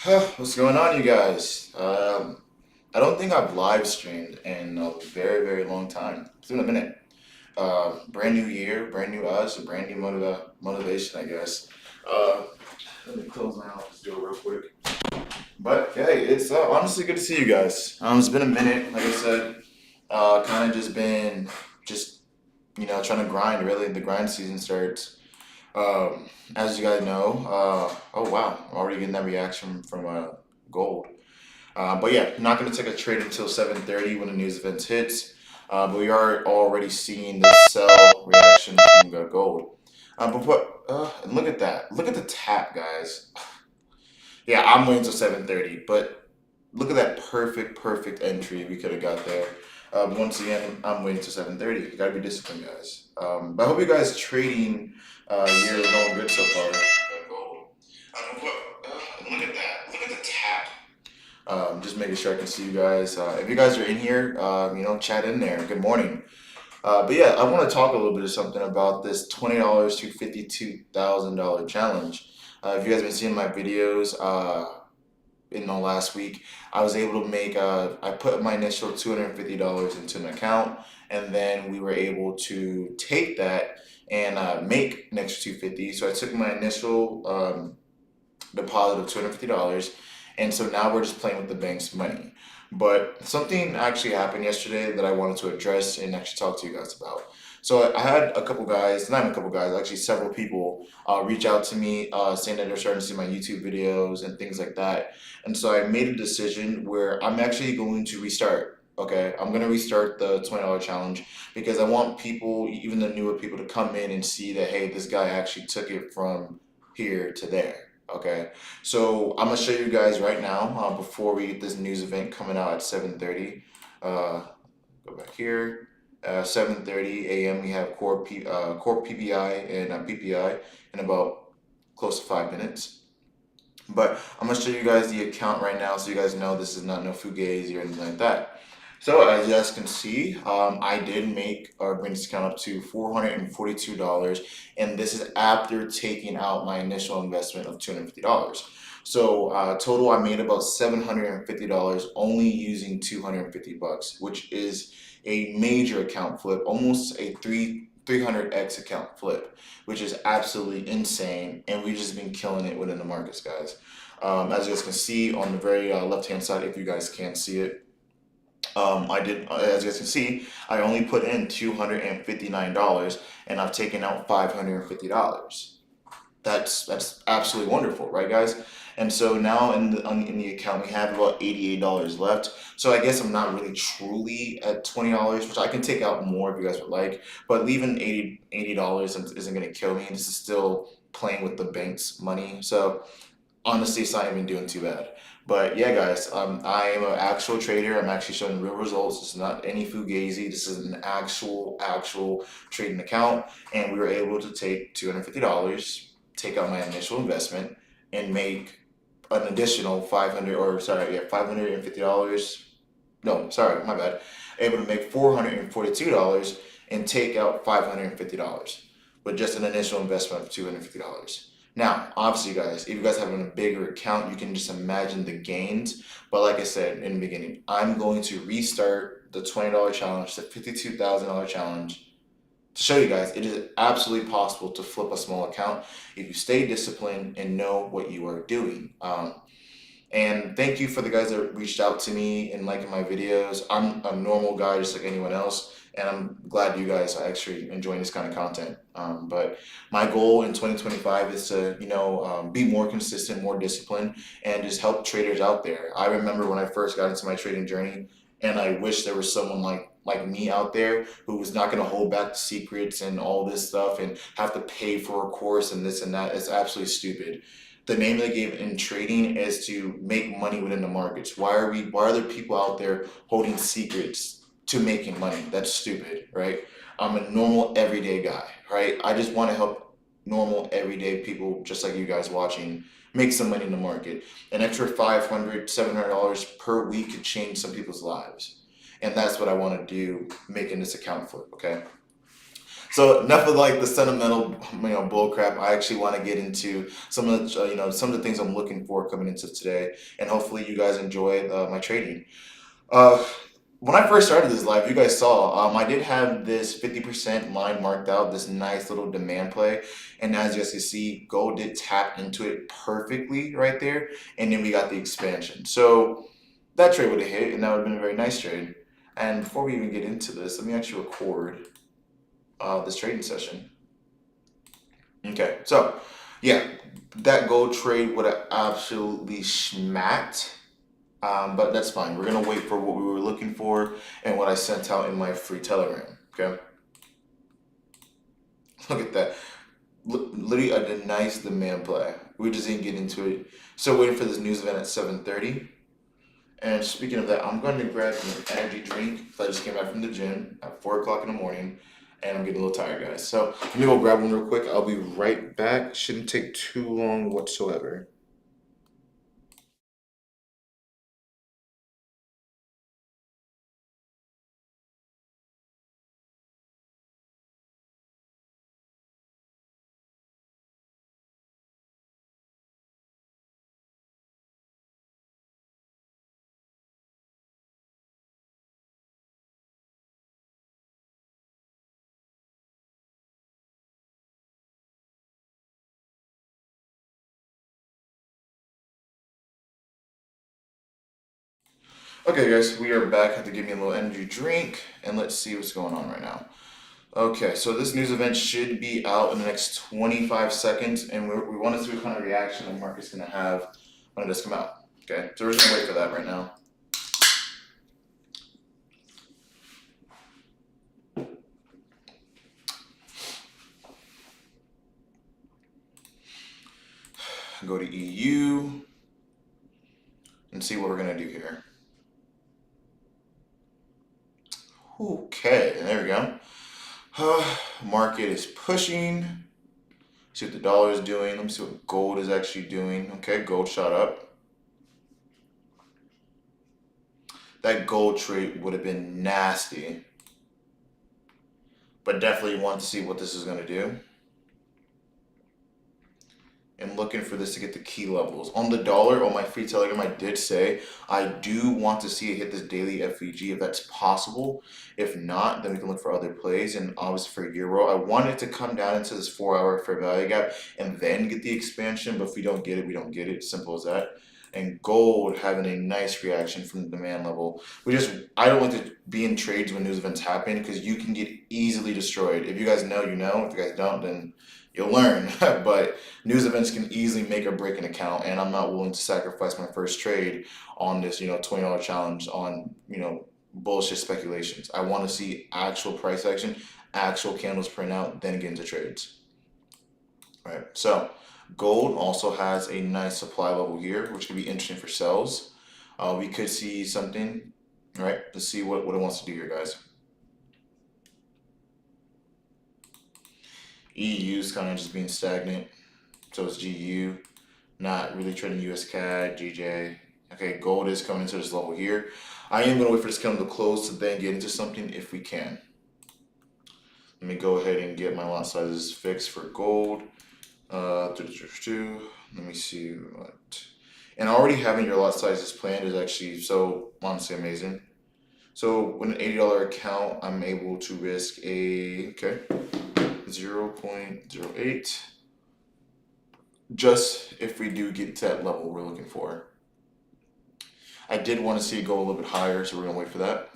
What's going on, you guys? I don't think I've live streamed in a very, very long time. It's been a minute. Brand new year, brand new us, a brand new motivation, I guess. Uh, Let me close my office door real quick. But hey, it's honestly good to see you guys. It's been a minute, like I said. Kind of just been just trying to grind. Really, the grind season starts. As you guys know. Oh wow, I'm already getting that reaction from Gold. But yeah, not going to take a trade until 7:30 when the news events hits. But we are already seeing the sell reaction from the Gold. And look at that. Look at the tap, guys. Yeah, I'm waiting until 7:30, but look at that perfect entry we could have got there. Once again, I'm waiting till 7:30. You gotta be disciplined, guys. But I hope you guys trading year is going good so far. Gold. Look at that. Look at the tap. Just making sure I can see you guys. If you guys are in here, chat in there. Good morning. But yeah, I want to talk a little bit of something about this $20 to $52,000 challenge. If you guys have been seeing my videos, in the last week, I was able to make. I put my initial $250 into an account, and then we were able to take that and make an extra 250. So I took my initial deposit of $250, and so now we're just playing with the bank's money. But something actually happened yesterday that I wanted to address and actually talk to you guys about. So I had a couple guys, not even a couple guys, actually several people reach out to me saying that they're starting to see my YouTube videos and things like that. And so I made a decision where I'm actually going to restart. Okay, I'm gonna restart the $20 challenge because I want people, even the newer people, to come in and see that hey, this guy actually took it from here to there. Okay, so I'm gonna show you guys right now before we get this news event coming out at 7:30. Uh, Go back here. 7:30 a.m. We have core PPI and PPI in about close to 5 minutes. But I'm gonna show you guys the account right now, so you guys know this is not no fugazi or anything like that. So as you guys can see, I did make or bring this account up to $442, and this is after taking out my initial investment of $250. So total, I made about $750 only using 250 bucks, which is a major account flip, almost a 300x account flip, which is absolutely insane. And we've just been killing it within the markets, guys. As you guys can see on the very left hand side, if you guys can't see it, as you guys can see, I only put in $259 and I've taken out $550. That's absolutely wonderful, right, guys? And so now in the account we have about $88 left. So I guess I'm not really truly at $20, which I can take out more if you guys would like. But leaving $80 isn't going to kill me. This is still playing with the bank's money. So honestly, it's not even doing too bad. But yeah, guys, I am an actual trader. I'm actually showing real results. It's not any fugazi. This is an actual trading account, and we were able to take $250, take out my initial investment, and make an additional 500, or sorry, yeah, $550. No, sorry, my bad. Able to make $442 and take out $550 with just an initial investment of $250. Now, obviously, guys, if you guys have a bigger account, you can just imagine the gains. But like I said in the beginning, I'm going to restart the $20 challenge, the $52,000 challenge, to show you guys it is absolutely possible to flip a small account if you stay disciplined and know what you are doing. And thank you for the guys that reached out to me and liking my videos. I'm a normal guy just like anyone else, and I'm glad you guys are actually enjoying this kind of content. But my goal in 2025 is to, be more consistent, more disciplined, and just help traders out there. I remember when I first got into my trading journey, and I wish there was someone like me out there who was not going to hold back the secrets and all this stuff and have to pay for a course and this and that. It's absolutely stupid. The name they gave in trading is to make money within the markets. Why are there people out there holding secrets to making money? That's stupid, right? I'm a normal everyday guy, right? I just want to help normal everyday people just like you guys watching make some money in the market. An extra $500, $700 per week could change some people's lives. And that's what I want to do making this account flip, okay? So enough of like the sentimental, bull crap. I actually want to get into some of the, some of the things I'm looking for coming into today, and hopefully you guys enjoy my trading. Uh, when I first started this live, you guys saw I did have this 50% line marked out, this nice little demand play, and as you guys can see, gold did tap into it perfectly right there, and then we got the expansion. So that trade would have hit, and that would have been a very nice trade. And before we even get into this, let me actually record this trading session. Okay, so yeah, that gold trade would have absolutely smacked. But that's fine. We're gonna wait for what we were looking for and what I sent out in my free Telegram. Okay, look at that. Literally a nice demand play. We just didn't get into it. So waiting for this news event at 7:30. And speaking of that, I'm going to grab an energy drink. I just came back from the gym at 4 o'clock in the morning, and I'm getting a little tired, guys. So let me go grab one real quick. I'll be right back. Shouldn't take too long whatsoever. Okay, guys, we are back. Have to give me a little energy drink, and let's see what's going on right now. Okay, so this news event should be out in the next 25 seconds, and we want to see what kind of reaction the market's going to have when it does come out. Okay, so we're just going to wait for that right now. Go to EU and see what we're going to do here. Okay, there we go. Market is pushing. See what the dollar is doing. Let me see what gold is actually doing. Okay, gold shot up. That gold trade would have been nasty, but definitely want to see what this is going to do. And looking for this to get the key levels. On the dollar, on my free Telegram, I did say I do want to see it hit this daily FVG if that's possible. If not, then we can look for other plays. And obviously for Euro, I want it to come down into this 4 hour fair value gap and then get the expansion. But if we don't get it, we don't get it. Simple as that. And gold having a nice reaction from the demand level. I don't like to be in trades when news events happen because you can get easily destroyed. If you guys know, you know. If you guys don't, then you'll learn. But news events can easily make or break an account, and I'm not willing to sacrifice my first trade on this, $20 challenge on, bullshit speculations. I want to see actual price action, actual candles print out, then get into trades. All right. So gold also has a nice supply level here, which could be interesting for sells. We could see something. All right. Let's see what it wants to do here, guys. EU is kind of just being stagnant. So it's GU. Not really trading US CAD, GJ. Okay, gold is coming into this level here. I am going to wait for this candle to close to then get into something if we can. Let me go ahead and get my lot sizes fixed for gold. Let me see what. And already having your lot sizes planned is actually so honestly amazing. So with an $80 account, I'm able to risk a 0.08. Just if we do get to that level we're looking for. I did want to see it go a little bit higher, so we're gonna wait for that.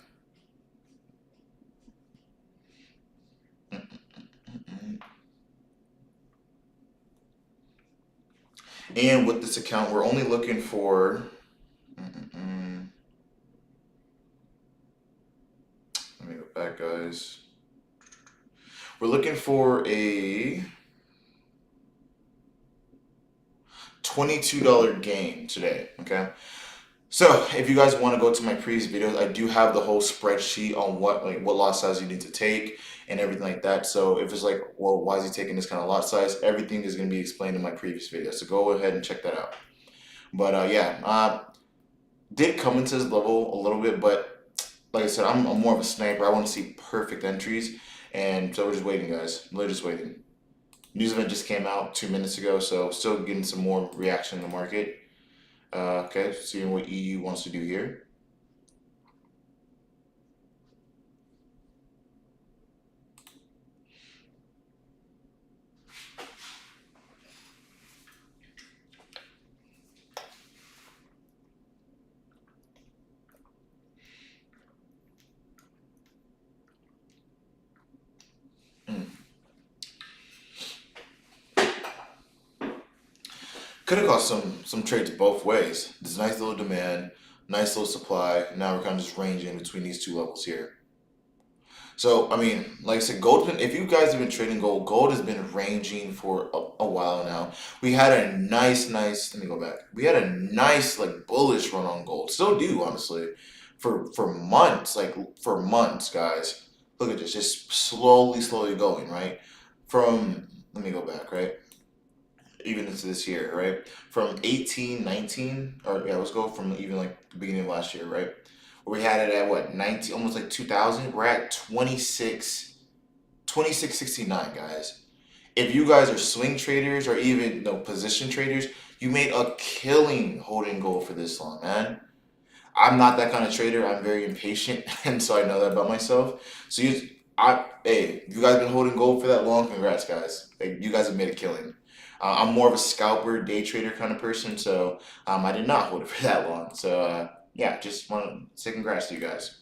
And with this account, we're only looking for. Let me go back, guys. We're looking for a $22 gain today. Okay. So if you guys want to go to my previous videos, I do have the whole spreadsheet on what lot size you need to take and everything like that. So if it's like, well, why is he taking this kind of lot size? Everything is going to be explained in my previous video. So go ahead and check that out. But did come into this level a little bit, but like I said, I'm more of a sniper. I want to see perfect entries. And so we're just waiting, guys. We're just waiting. News event just came out 2 minutes ago, so still getting some more reaction in the market. Okay, seeing what EU wants to do here. Mm. Could have caused some trades both ways. There's nice little demand, nice little supply. Now we're kind of just ranging between these two levels here. So, I mean, like I said, gold's been, if you guys have been trading gold, gold has been ranging for a while now. We had a let me go back. We had a nice, like, bullish run on gold. Still do, honestly, for months, like, for months, guys. Look at this, just slowly going, right? Let me go back, right? Even into this year, right? From 18, 19, or yeah, let's go from even like the beginning of last year, right? Where we had it at what, 19, almost like 2000. We're at 2669, guys. If you guys are swing traders or even no position traders, you made a killing holding gold for this long, man. I'm not that kind of trader. I'm very impatient, and so I know that about myself. Hey, if you guys been holding gold for that long, congrats, guys. Like, you guys have made a killing. I'm more of a scalper, day trader kind of person, so I did not hold it for that long. So yeah, just want to say congrats to you guys.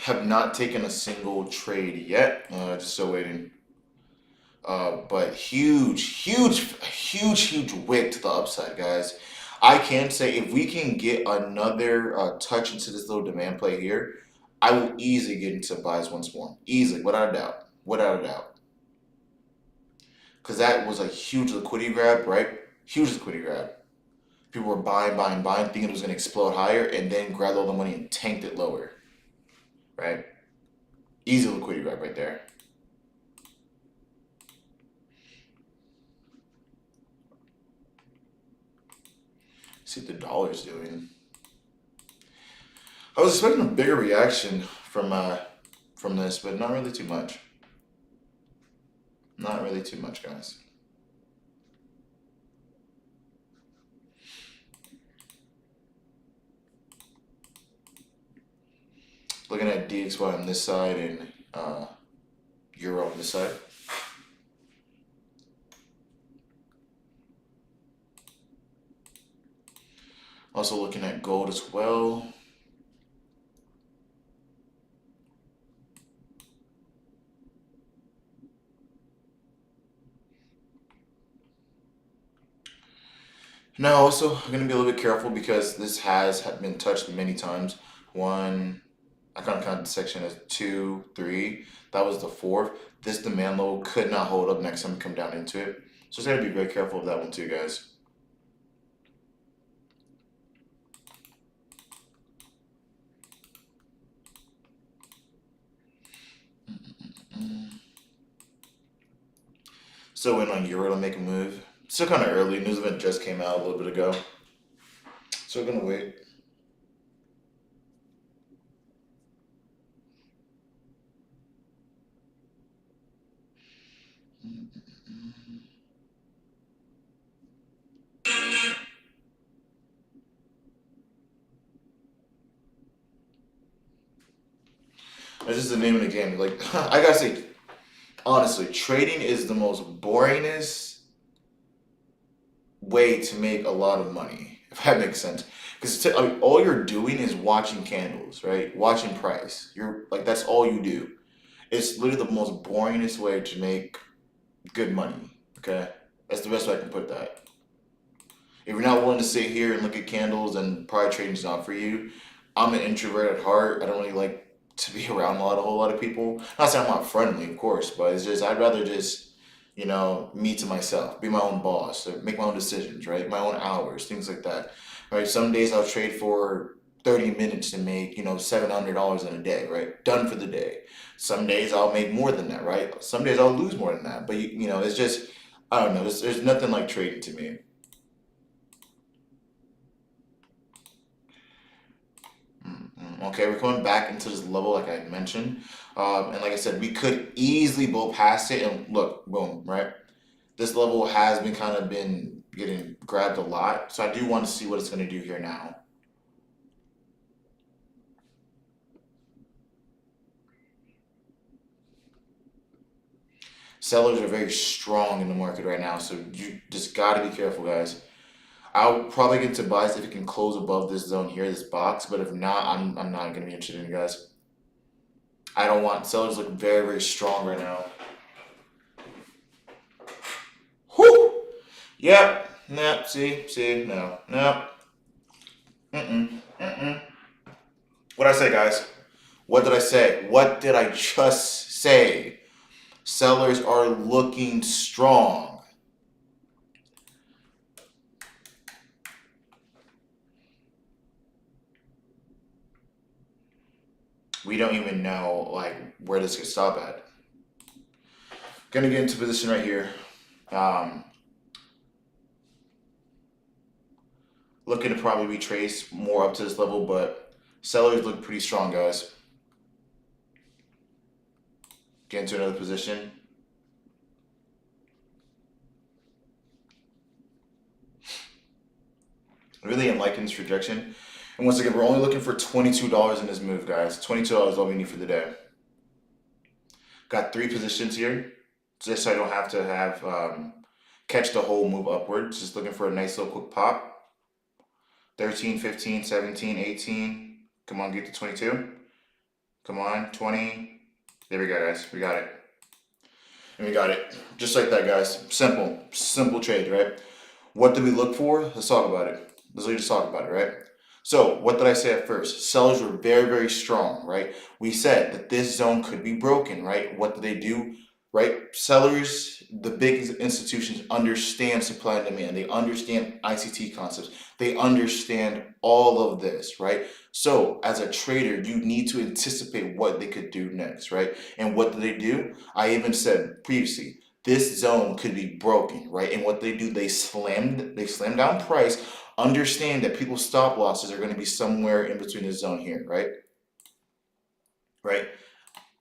Have not taken a single trade yet. Just still waiting. But huge wick to the upside, guys. I can say if we can get another touch into this little demand play here, I will easily get into buys once more. Easily, without a doubt. Without a doubt. Because that was a huge liquidity grab, right? Huge liquidity grab. People were buying, thinking it was going to explode higher, and then grabbed all the money and tanked it lower, right? Easy liquidity grab right there. See what the dollar's doing. I was expecting a bigger reaction from this, but not really too much. Not really too much, guys. Looking at DXY on this side and Euro on this side. Also looking at gold as well. Now, also, I'm going to be a little bit careful because this has been touched many times. One, I kind of counted the section as two, three. That was the fourth. This demand level could not hold up next time we come down into it. So just gotta be very careful of that one too, guys. Still waiting on Euro to make a move. Still kind of early. News event just came out a little bit ago. So we're gonna wait. That's just the name of the game. Like I gotta say, honestly, trading is the most boringest way to make a lot of money, if that makes sense. Because I mean, all you're doing is watching candles, right? Watching price. You're like that's all you do. It's literally the most boringest way to make good money. Okay, that's the best way I can put that. If you're not willing to sit here and look at candles, then probably trading's not for you. I'm an introvert at heart. I don't really like to be around a whole lot of people. Not saying I'm not friendly, of course, but it's just I'd rather just, me to myself, be my own boss, make my own decisions, right? My own hours, things like that. Right? Some days I'll trade for 30 minutes and make, $700 in a day, right? Done for the day. Some days I'll make more than that, right? Some days I'll lose more than that. But it's just, I don't know. There's nothing like trading to me. Okay, we're coming back into this level, like I mentioned, and like I said, we could easily blow past it. And look, boom, right? This level has been kind of been getting grabbed a lot, so I do want to see what it's going to do here now. Sellers are very strong in the market right now, so you just got to be careful, guys. I'll probably get to buys if it can close above this zone here, this box. But if not, I'm not gonna be interested in it, guys. I don't want sellers look very very strong right now. Whoo! Yep. Nah. See. No. No. Mm-mm. Mm-mm. What did I say, guys? What did I say? What did I just say? Sellers are looking strong. We don't even know like where this could stop at. Gonna get into position right here. Um, Looking to probably retrace more up to this level, but sellers look pretty strong, guys. Get into another position. Really am liking this projection. And once again, we're only looking for $22 in this move, guys. $22 is all we need for the day. Got three positions here, just so I don't have to have catch the whole move upwards. Just looking for a nice little quick pop. 13, 15, 17, 18. Come on, get to 22. Come on, 20. There we go, guys. We got it. And we got it. Just like that, guys. Simple trade, right? What do we look for? Let's talk about it. Let's just talk about it, right? So, what did I say at first? Sellers were very, very strong, right? We said that this zone could be broken, right? What do they do? Right? Sellers, the big institutions understand supply and demand. They understand ICT concepts. They understand all of this, right? So, as a trader, you need to anticipate what they could do next, right? And what do they do? I even said previously, this zone could be broken, right? And what they do, they slam down price, understand that people's stop losses are going to be somewhere in between the zone here, right? Right?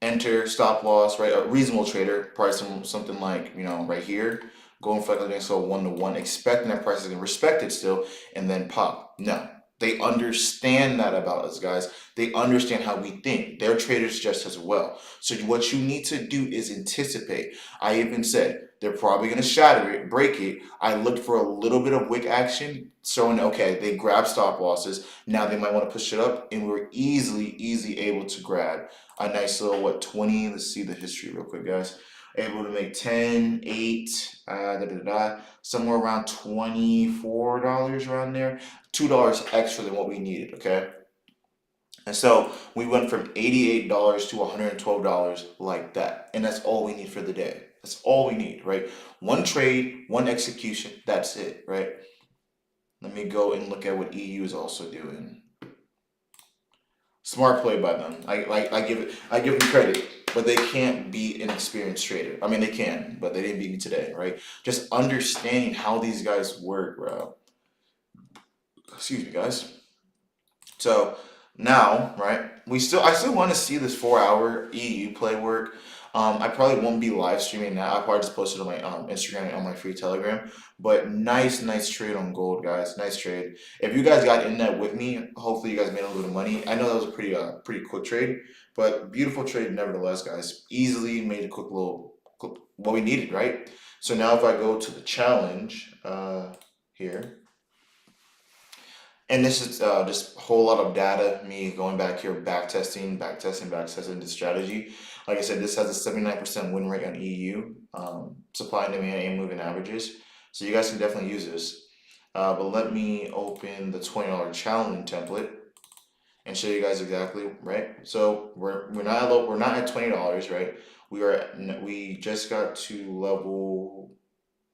Enter stop loss, right? A reasonable trader, probably something like, right here, going for like a nice little 1-to-1, expecting that price is going to respect it still, and then pop. No. They understand that about us, guys. They understand how we think. They're traders just as well. So what you need to do is anticipate. I even said they're probably going to shatter it, break it. I looked for a little bit of wick action, showing okay, they grab stop losses. Now they might want to push it up, and we were easily able to grab a nice little 20. Let's see the history real quick, guys. Able to make 10, 8, somewhere around $24 around there. $2 extra than what we needed, okay? And so we went from $88 to $112 like that. And that's all we need for the day. That's all we need, right? One trade, one execution, that's it, right? Let me go and look at what EU is also doing. Smart play by them. I give them credit, but they can't beat an experienced trader. I mean, they can, but they didn't beat me today, right? Just understanding how these guys work, bro. Excuse me, guys. So now, right? I still want to see this 4 hour EU play work. I probably won't be live streaming that. I'll probably just post it on my Instagram and on my free Telegram. But nice trade on gold, guys. Nice trade. If you guys got in that with me, hopefully you guys made a little bit of money. I know that was a pretty quick trade, but beautiful trade nevertheless, guys. Easily made a what we needed, right? So now if I go to the challenge here. And this is just a whole lot of data, me going back here, back testing the strategy. Like I said, this has a 79% win rate on EU, supply and demand and moving averages. So you guys can definitely use this. But let me open the $20 challenge template and show you guys exactly, right? So we're not at $20, right? We just got to level.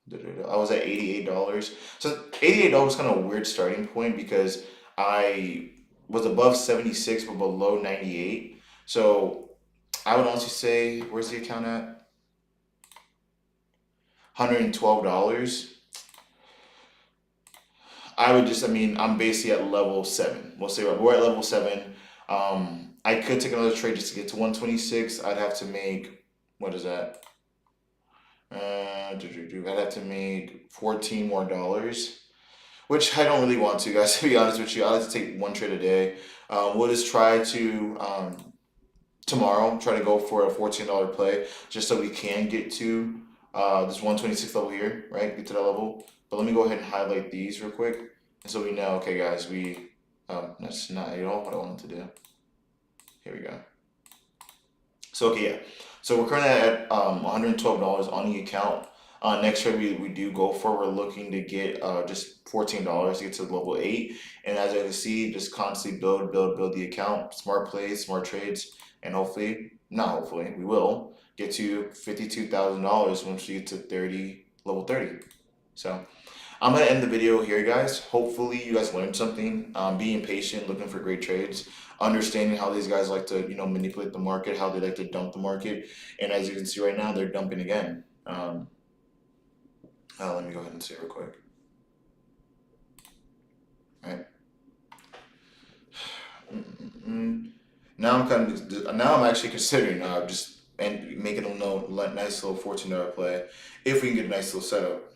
I was at $88. So $88 kind of a weird starting point because I was above 76 but below 98. So I would honestly say, where's the account at? $112. I mean, I'm basically at level seven. We'll say we're at level seven. I could take another trade just to get to 126. I'd have to make, what is that? I'd have to make 14 more dollars, which I don't really want to, guys. To be honest with you, I like to take one trade a day. We'll just try to tomorrow try to go for a $14 play just so we can get to this 126 level here, right? Get to that level. But let me go ahead and highlight these real quick, and so we know. Okay, guys, that's not at all what I wanted to do. Here we go. So okay, yeah. So we're currently at $112 on the account. Next trade we do go for, we're looking to get just $14 to get to level 8. And as you can see, just constantly build the account. Smart plays, smart trades, and hopefully, not hopefully, we will get to $52,000 once we get to level 30. So I'm gonna end the video here, guys. Hopefully, you guys learned something. Being patient, looking for great trades, understanding how these guys like to, manipulate the market, how they like to dump the market, and as you can see right now, they're dumping again. Let me go ahead and see it real quick. All right. Now I'm actually considering just and making a nice little $14 play if we can get a nice little setup.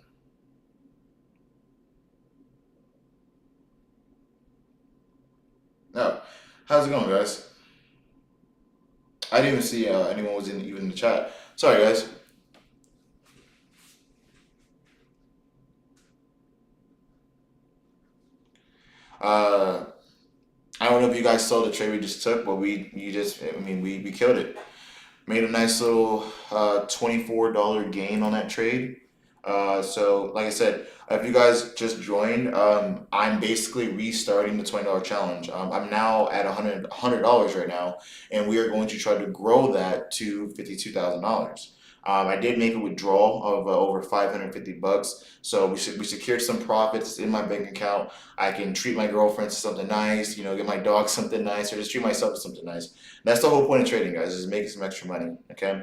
Now, how's it going, guys? I didn't even see anyone was even in the chat. Sorry, guys. Uh, I don't know if you guys saw the trade we just took, but we killed it. Made a nice little $24 gain on that trade. So like I said, if you guys just joined, I'm basically restarting the $20 challenge. I'm now at $100 right now, and we are going to try to grow that to $52,000. I did make a withdrawal of over 550 bucks, so we secured some profits in my bank account. I can treat my girlfriend to something nice, get my dog something nice, or just treat myself to something nice. That's the whole point of trading, guys, is making some extra money. Okay.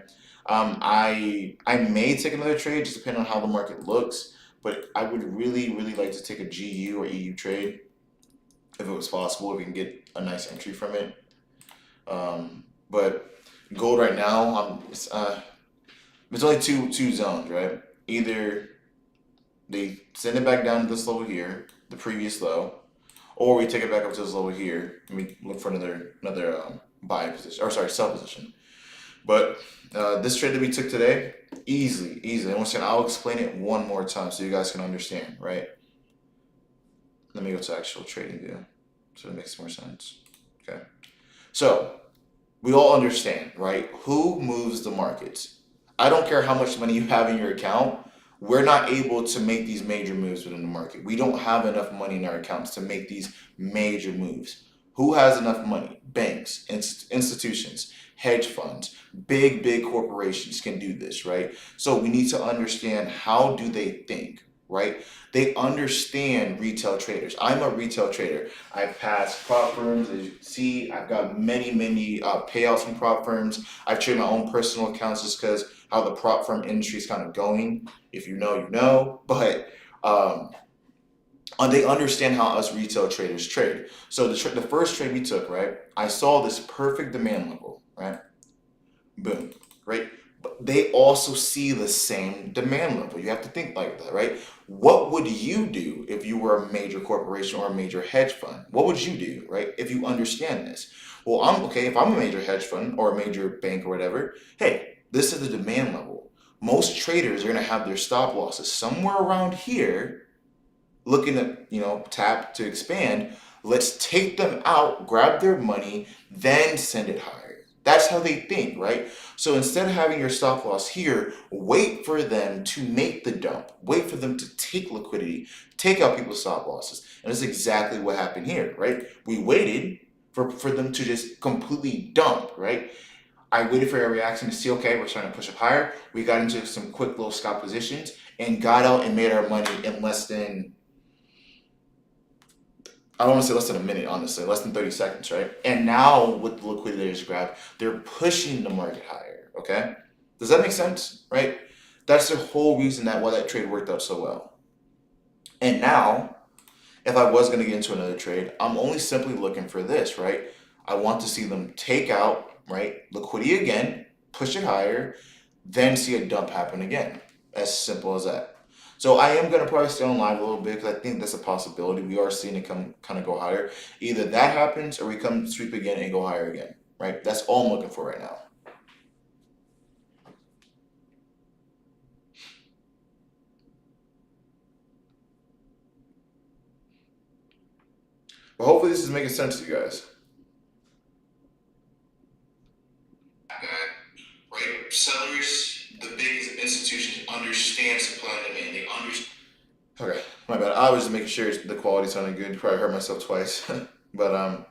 I may take another trade just depending on how the market looks, but I would really, really like to take a GU or EU trade if it was possible, if we can get a nice entry from it. But gold right now, it's only two zones, right? Either they send it back down to this level here, the previous low, or we take it back up to this level here and we look for another buy position, or sorry, sell position. But this trade that we took today, easily. And once again, I'll explain it one more time so you guys can understand, right? Let me go to actual trading view so it makes more sense. Okay. So we all understand, right? Who moves the markets? I don't care how much money you have in your account. We're not able to make these major moves within the market. We don't have enough money in our accounts to make these major moves. Who has enough money? Banks, institutions, hedge funds, big corporations can do this, right? So we need to understand, how do they think, right? They understand retail traders. I'm a retail trader. I've passed prop firms, as you can see. I've got many payouts from prop firms. I've traded my own personal accounts just because how the prop firm industry is kind of going. If you know, you know. But they understand how us retail traders trade. So the first trade we took, right? I saw this perfect demand level, right? Boom, right? But they also see the same demand level. You have to think like that, right? What would you do if you were a major corporation or a major hedge fund? What would you do, right? If you understand this. Well, I'm okay. If I'm a major hedge fund or a major bank or whatever, hey, this is the demand level. Most traders are going to have their stop losses somewhere around here, looking to tap to expand. Let's take them out, grab their money, then send it higher. That's how they think, right? So instead of having your stop loss here, wait for them to make the dump. Wait for them to take liquidity, take out people's stop losses. And that's exactly what happened here, right? We waited for them to just completely dump, right? I waited for a reaction to see, okay, we're starting to push up higher. We got into some quick little scalp positions and got out and made our money in less than I don't want to say less than a minute, honestly, less than 30 seconds, right? And now with the liquidity they just grabbed, they're pushing the market higher. Okay, does that make sense? Right? That's the whole reason that why that trade worked out so well. And now, if I was going to get into another trade, I'm only simply looking for this, right? I want to see them take out, right, liquidity again, push it higher, then see a dump happen again. As simple as that. So I am going to probably stay on live a little bit because I think that's a possibility. We are seeing it come kind of go higher. Either that happens or we come sweep again and go higher again, right? That's all I'm looking for right now. But hopefully this is making sense to you guys. Right? Sellers, the big institutions understand supply and demand. They understand. Okay, my bad. I was just making sure the quality sounded good. Probably heard myself twice, but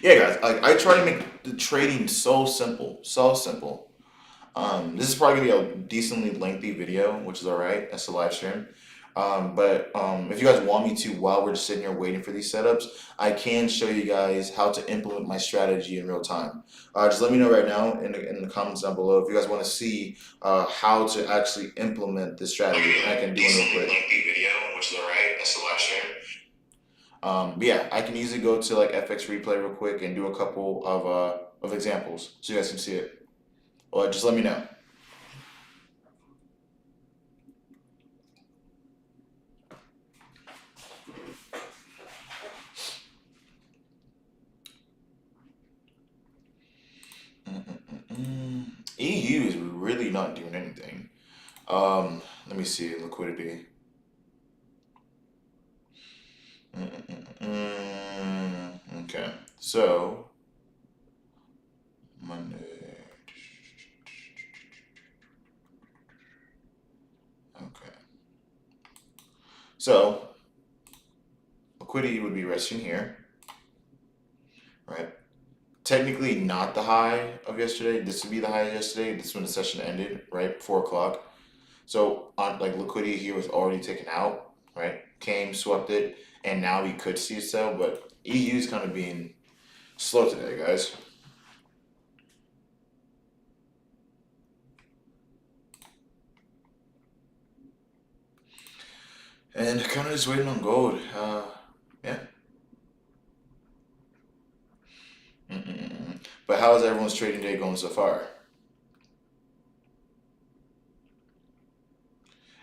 yeah, guys. Like I try to make the trading so simple, so simple. This is probably gonna be a decently lengthy video, which is all right. That's a live stream. But if you guys want me to, while we're just sitting here waiting for these setups, I can show you guys how to implement my strategy in real time. Just let me know right now in the comments down below if you guys want to see how to actually implement this strategy. And I can do it real quick. Lengthy video, which is all right. That's a live stream. But yeah, I can easily go to like FX Replay real quick and do a couple of examples so you guys can see it. Or just let me know. EU is really not doing anything. Let me see liquidity. Okay, so Monday. Okay, so liquidity would be resting here, right? Technically not the high of yesterday. This would be the high of yesterday. This is when the session ended, right? 4 o'clock. So on like liquidity here was already taken out, right? Came, swept it, and now we could see a sell, but EU is kind of being slow today, guys. And kind of just waiting on gold. Yeah. But how is everyone's trading day going so far?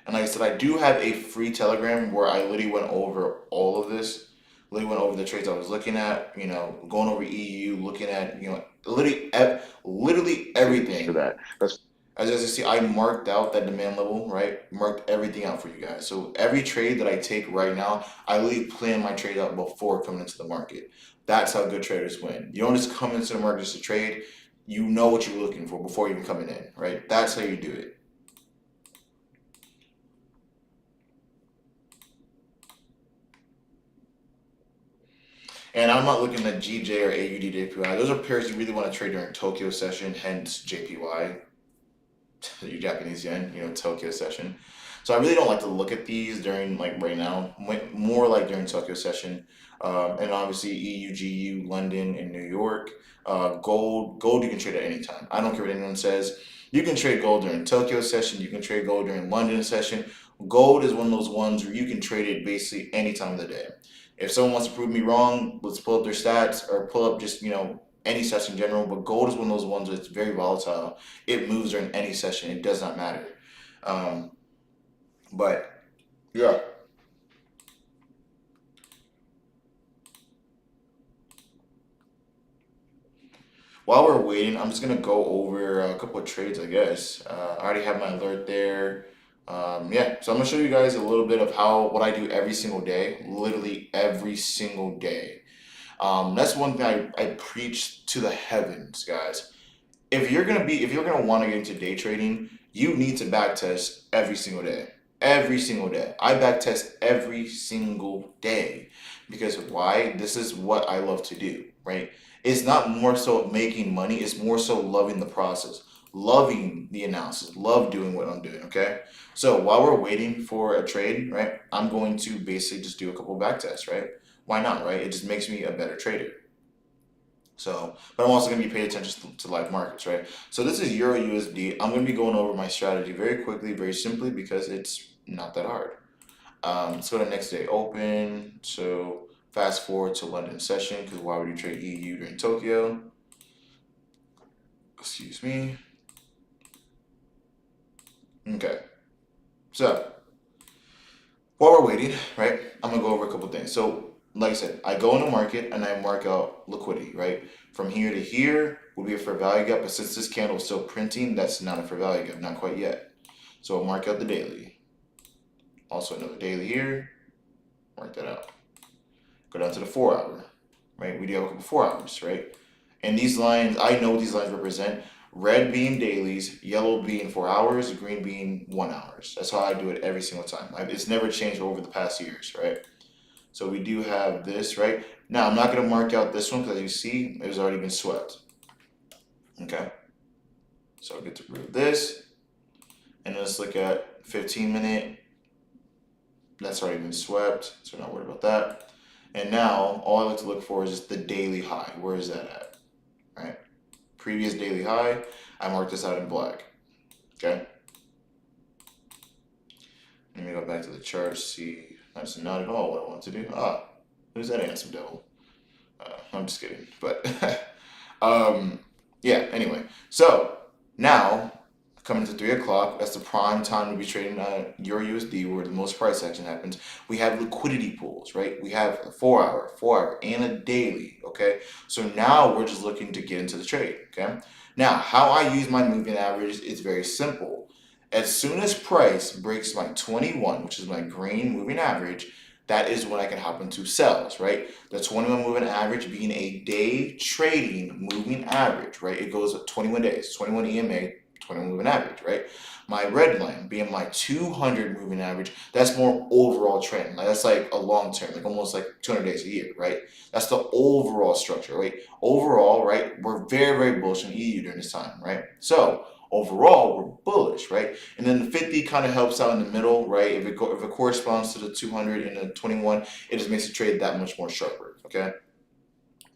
And like I said, I do have a free Telegram where I literally went over all of this. Literally went over the trades I was looking at, going over EU, looking at, literally everything. For that. As you see, I marked out that demand level, right? Marked everything out for you guys. So every trade that I take right now, I literally plan my trade out before coming into the market. That's how good traders win. You don't just come into the market just to trade. You know what you're looking for before even coming in, right? That's how you do it. And I'm not looking at GJ or AUD JPY. Those are pairs you really want to trade during Tokyo session, hence JPY, your Japanese yen, Tokyo session. So I really don't like to look at these during like right now, more like during Tokyo session. And obviously EU, GU, London, and New York. Gold you can trade at any time. I don't care what anyone says. You can trade gold during Tokyo session. You can trade gold during London session. Gold is one of those ones where you can trade it basically any time of the day. If someone wants to prove me wrong, let's pull up their stats or pull up just, any stats in general. But gold is one of those ones that's very volatile. It moves during any session. It does not matter. But yeah. While we're waiting, I'm just gonna go over a couple of trades, I guess. I already have my alert there. Yeah, so I'm gonna show you guys a little bit of what I do every single day, literally every single day. That's one thing I preach to the heavens, guys. If you're gonna want to get into day trading, you need to back test every single day. Every single day. I back test every single day. Because why? This is what I love to do, right? It's not more so making money, it's more so loving the process, loving the analysis, love doing what I'm doing, okay? So while we're waiting for a trade, right, I'm going to basically just do a couple back tests, right? Why not, right? It just makes me a better trader. So, but I'm also going to be paying attention to live markets, right? So this is Euro USD. I'm going to be going over my strategy very quickly, very simply, because it's not that hard. Let's go to next day open. So fast forward to London session, because why would you trade EU during Tokyo? Excuse me. Okay. So while we're waiting, right, I'm gonna go over a couple things. So, like I said, I go in the market and I mark out liquidity, right? From here to here would be a fair value gap, but since this candle is still printing, that's not a fair value gap, not quite yet. So I'll mark out the daily. Also another daily here, mark that out. Go down to the 4 hour, right? We do have a couple 4 hours, right? And these lines, I know what these lines represent. Red being dailies, yellow being 4 hours, green being 1 hours. That's how I do it every single time. It's never changed over the past years, right? So we do have this, right? Now I'm not gonna mark out this one because as you see, it has already been swept. Okay. So I get to remove this. And let's look at 15-minute. That's already been swept, so we're not worried about that. And now all I like to look for is just the daily high. Where is that at? Right? Previous daily high. I marked this out in black. Okay. Let me go back to the chart, see. That's not at all what I want to do. Who's that handsome devil? I'm just kidding. But yeah, anyway. So now coming to 3 o'clock, that's the prime time to be trading Euro USD, where the most price action happens. We have liquidity pools, right? We have a 4 hour, and a daily, okay? So now we're just looking to get into the trade, okay? Now, how I use my moving average is very simple. As soon as price breaks my 21, which is my green moving average, that is when I can hop into sells, right? The 21 moving average being a day trading moving average, right? It goes 21 days, 21 EMA, 21 moving average, right? My red line being my 200 moving average, that's more overall trend. Like that's like a long term, like almost like 200 days a year, right? That's the overall structure, right? Overall, right, we're very, very bullish on EU during this time, right? So overall, we're bullish, right? And then the 50 kind of helps out in the middle, right? If it corresponds to the 200 and the 21, it just makes the trade that much more sharper, okay?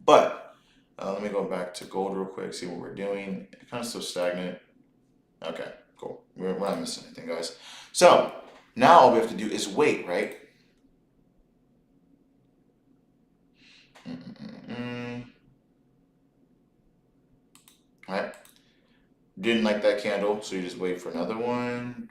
But let me go back to gold real quick, see what we're doing. It kind of still stagnant. Okay, cool. We're not missing anything, guys. So now all we have to do is wait, right? Right? Didn't like that candle, so you just wait for another one.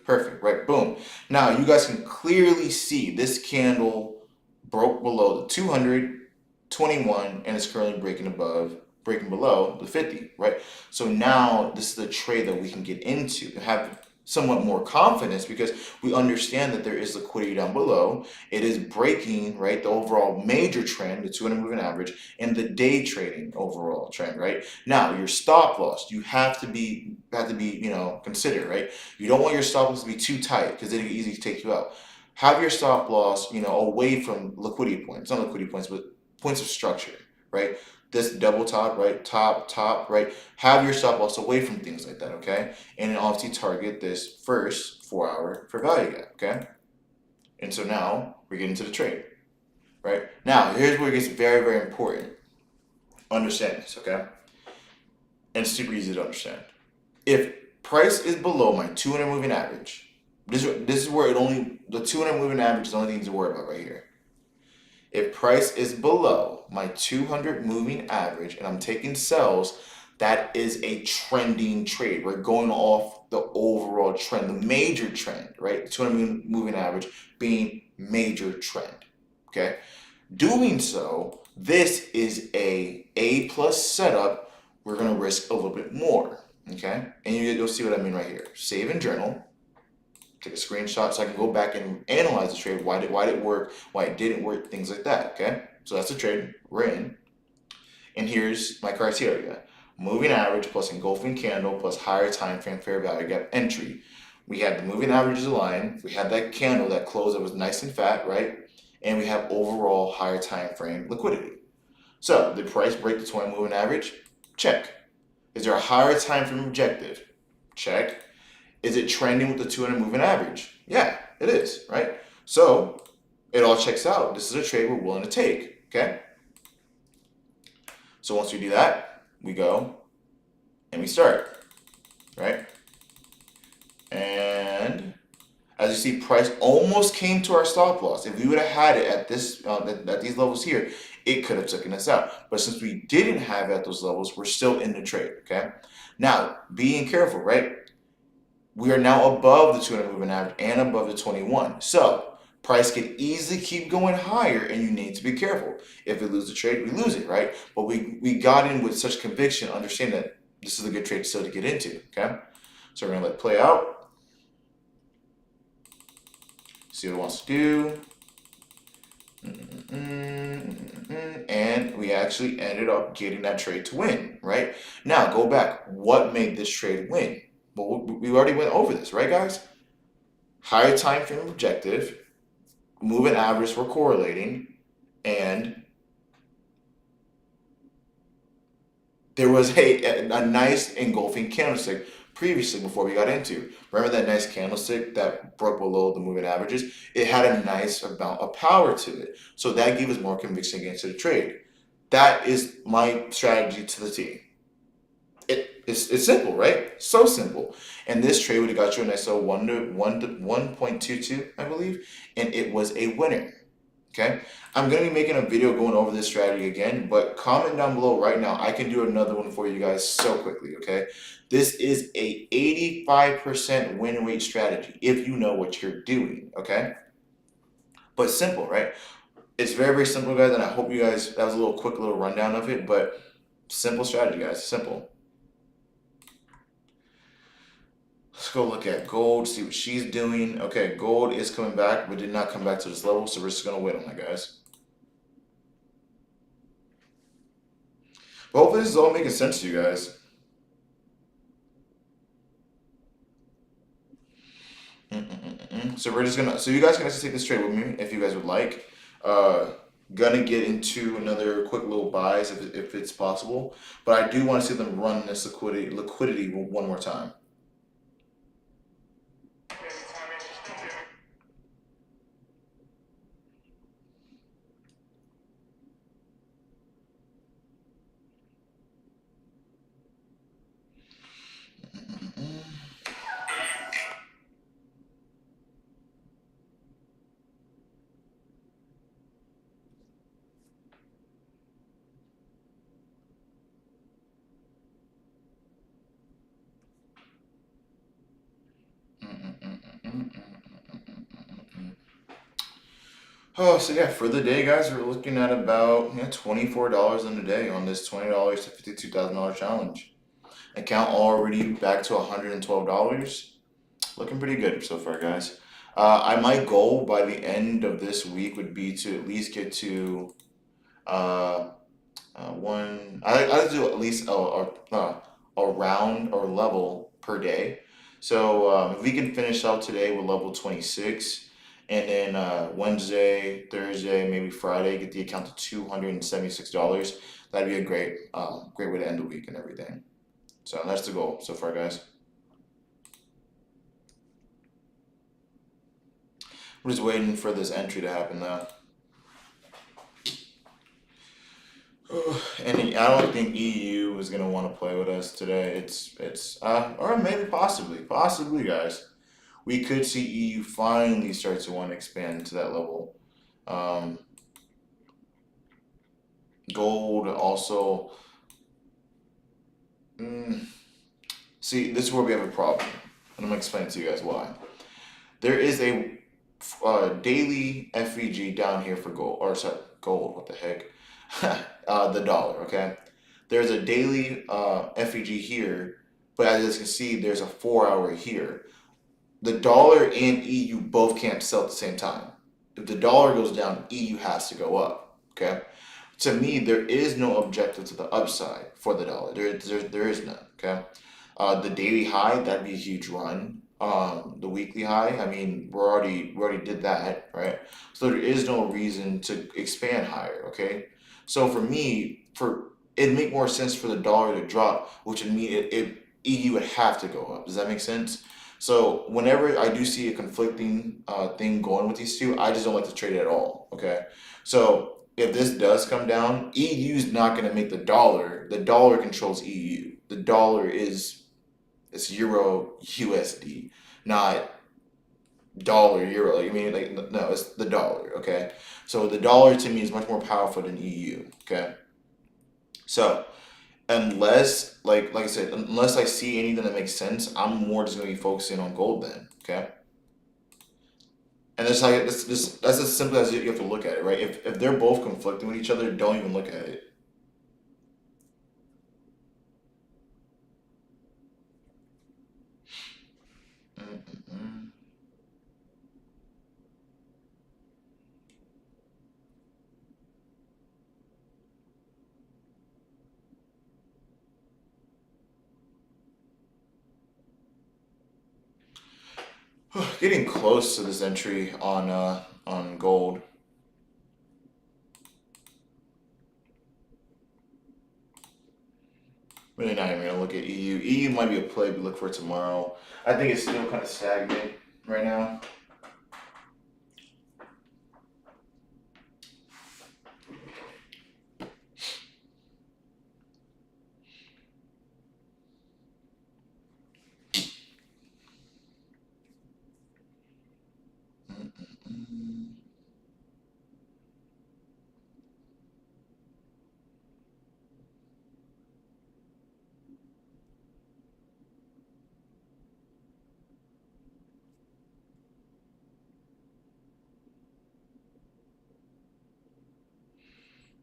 Perfect, right? Boom. Now you guys can clearly see this candle broke below the 221 and is currently breaking below the 50, right? So now this is the trade that we can get into and have somewhat more confidence because we understand that there is liquidity down below. It is breaking, right, the overall major trend, the 200 moving average, and the day trading overall trend, right? Now, your stop loss, you have to be, considered, right? You don't want your stop loss to be too tight because it can easily take you out. Have your stop loss, away from liquidity points, not liquidity points, but points of structure, right? This double top, right? Top, right? Have your stop loss away from things like that, okay? And then obviously target this first 4 hour for value gap, okay? And so now we're getting to the trade, right? Now, here's where it gets very, very important. Understand this, okay? And it's super easy to understand. If price is below my 200 moving average, this is where the 200 moving average is the only thing to worry about right here. If price is below my 200 moving average and I'm taking sells, that is a trending trade. We're going off the overall trend, the major trend, right? The 200 moving average being major trend, okay? Doing so, this is a A+ setup. We're going to risk a little bit more, okay? And you'll see what I mean right here. Save and journal. Take a screenshot so I can go back and analyze the trade. Why did it work? Why it didn't work? Things like that. Okay, so that's the trade we're in. And here's my criteria: moving average plus engulfing candle plus higher time frame fair value gap entry. We had the moving averages aligned. We had that candle that closed that was nice and fat, right? And we have overall higher time frame liquidity. So did price break the 20 moving average? Check. Is there a higher time frame objective? Check. Is it trending with the 200 moving average? Yeah, it is, right? So it all checks out. This is a trade we're willing to take. Okay. So once we do that, we go and we start, right? And as you see, price almost came to our stop loss. If we would have had it at this at these levels here, it could have taken us out. But since we didn't have it at those levels, we're still in the trade. Okay. Now, being careful, right? We are now above the 200 moving average and above the 21. So price can easily keep going higher, and you need to be careful. If we lose the trade, we lose it, right? But we got in with such conviction, understand that this is a good trade still to get into. Okay. So we're gonna let it play out. See what it wants to do. And we actually ended up getting that trade to win, right? Now, go back. What made this trade win? Well, we already went over this, right, guys? Higher time frame objective, moving average were correlating, and there was a nice engulfing candlestick previously before we got into. Remember that nice candlestick that broke below the moving averages? It had a nice amount of power to it. So that gave us more conviction against the trade. That is my strategy to the T. It's simple, right? So simple. And this trade would have got you a nice little 1.22, I believe, and it was a winner. Okay, I'm gonna be making a video going over this strategy again, but comment down below right now. I can do another one for you guys so quickly. Okay, this is a 85% win rate strategy if you know what you're doing. Okay, but simple, right? It's very, very simple, guys, and I hope you guys, that was a little quick little rundown of it, but simple strategy, guys, simple. Let's go look at gold, see what she's doing. Okay, gold is coming back, but did not come back to this level, so we're just gonna wait on that, guys. But hopefully this is all making sense to you guys. So we're just gonna, so you guys can actually take this trade with me if you guys would like. Uh, Gonna get into another quick little buys if it's possible, but I do want to see them run this liquidity one more time. Oh, so yeah, for the day, guys, we're looking at about $24 in a day on this $20 to $52,000 challenge. Account already back to $112. Looking pretty good so far, guys. My goal by the end of this week would be to at least get to uh, one. I do at least a round or level per day. So if we can finish out today with level 26, and then Wednesday, Thursday, maybe Friday, get the account to $276. That'd be a great way to end the week and everything. So that's the goal so far, guys. I'm just waiting for this entry to happen though. And I don't think EU is gonna want to play with us today. It's or maybe possibly, guys. We could see EU finally start to want to expand to that level. Um, Gold also. Mm, See, this is where we have a problem, and I'm gonna explain to you guys why. There is a daily FVG down here for gold, or sorry, gold. What the heck? The dollar. Okay. There's a daily FEG here, but as you can see, there's a 4 hour here. The dollar and EU both can't sell at the same time. If the dollar goes down, EU has to go up. Okay. To me, there is no objective to the upside for the dollar. There is none. Okay. The daily high, that'd be a huge run. The weekly high, I mean, we already did that, right? So there is no reason to expand higher. Okay. So for me, for it'd make more sense for the dollar to drop, which would mean EU would have to go up. Does that make sense? So whenever I do see a conflicting thing going with these two, I just don't like to trade it at all. Okay, so if this does come down, EU is not going to make the dollar. The dollar controls EU. The dollar is it's euro USD, not dollar euro. I mean, like no, it's the dollar. Okay, so the dollar to me is much more powerful than EU. Okay, so unless like I said, unless I see anything that makes sense, I'm more just gonna be focusing on gold then. Okay, and that's like that's as simple as you have to look at it, right? If they're both conflicting with each other, don't even look at it. Mm-mm-mm. Getting close to this entry on gold. Really not even gonna look at EU. EU might be a play we look for tomorrow. I think it's still kind of stagnant right now.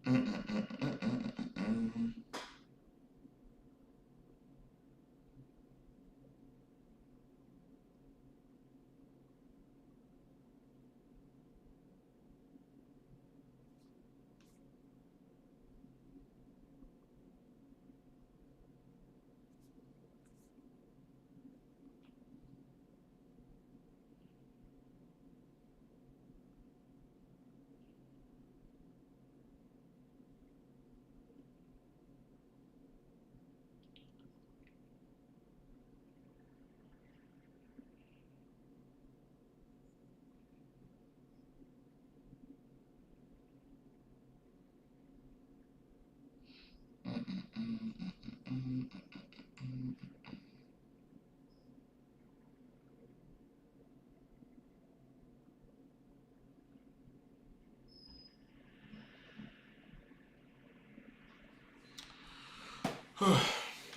Mm-mm-mm. Mm-mm-mm-mm-mm-mm-mm.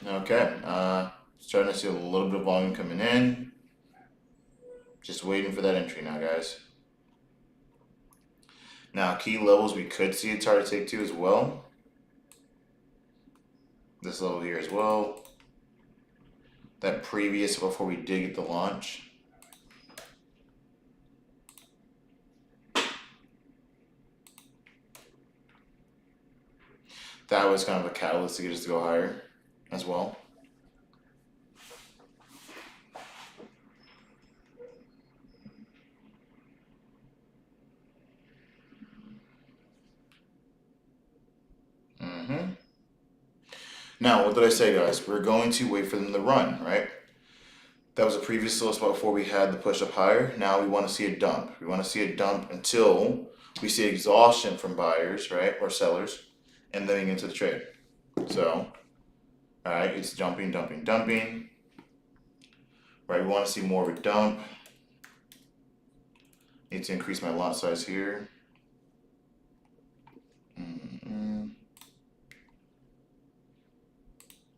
Okay, starting to see a little bit of volume coming in. Just waiting for that entry now, guys. Now, key levels we could see it's hard to take to as well. This level here as well. That previous before we did get the launch. That was kind of a catalyst to get us to go higher as well. Mm-hmm. Now, what did I say, guys? We're going to wait for them to run, right? That was a previous little spot before we had the push up higher. Now we want to see a dump. We want to see a dump until we see exhaustion from buyers, right, or sellers, and then we get into the trade. So, all right, it's dumping, dumping, dumping. Right, we want to see more of a dump. Need to increase my lot size here. Mm-mm.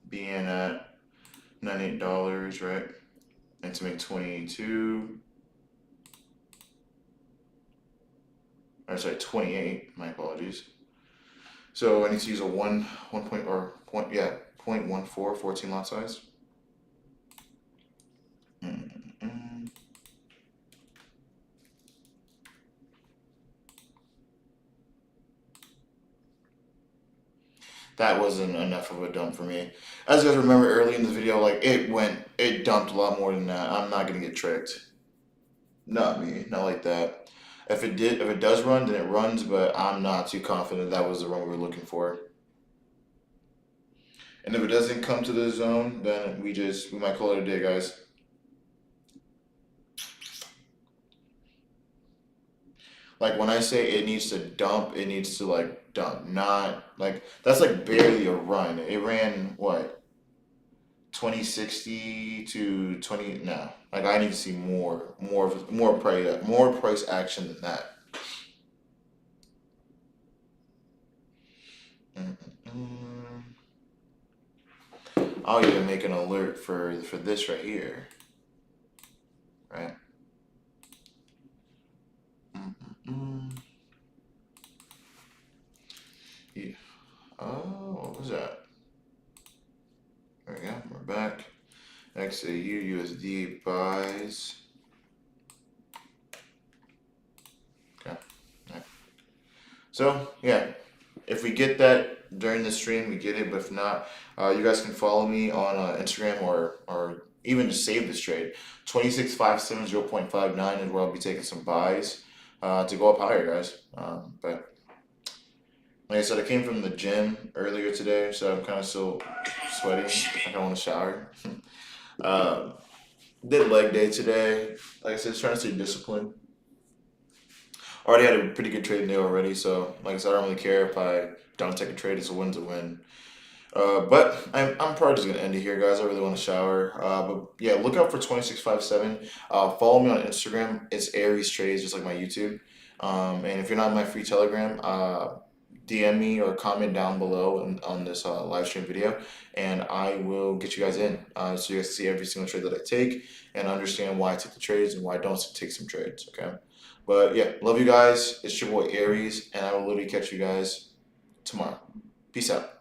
Being at $98, right? And to make 22, or sorry, 28. My apologies. So I need to use a one point or point, yeah, 0.14, 14 lot size. Mm-mm. That wasn't enough of a dump for me. As you guys remember early in the video, like it dumped a lot more than that. I'm not gonna get tricked. Not me, not like that. If it does run, then it runs, but I'm not too confident that was the run we were looking for. And if it doesn't come to the zone, then we might call it a day, guys. Like when I say it needs to dump, it needs to like dump. Not like that's like barely a run. It ran what 2060 to 20 no. Like I need to see more price action than that. Mm-mm-mm. I'll even make an alert for this right here, right? Mm-mm-mm. Yeah. Oh, what was that? There we go. We're back. XAU USD buys. Okay. Alright. So yeah, if we get that during the stream, we get it. But if not, you guys can follow me on Instagram or even just save this trade. 26570.59 is where I'll be taking some buys to go up higher, guys. But like I said, I came from the gym earlier today, so I'm kind of still sweating. Like I want to shower. um, did leg day today. Like I said, just trying to stay disciplined. Already had a pretty good trade day already, so like I said, I don't really care if I don't take a trade. It's a win to win. But I'm probably just gonna end it here, guys. I really want to shower. But yeah, look out for 2657. Follow me on Instagram. It's Aries Trades, just like my YouTube. And if you're not in my free Telegram, DM me or comment down below on this live stream video, and I will get you guys in. So you guys see every single trade that I take and understand why I take the trades and why I don't take some trades. Okay. But yeah, love you guys. It's your boy Aries, and I will literally catch you guys tomorrow. Peace out.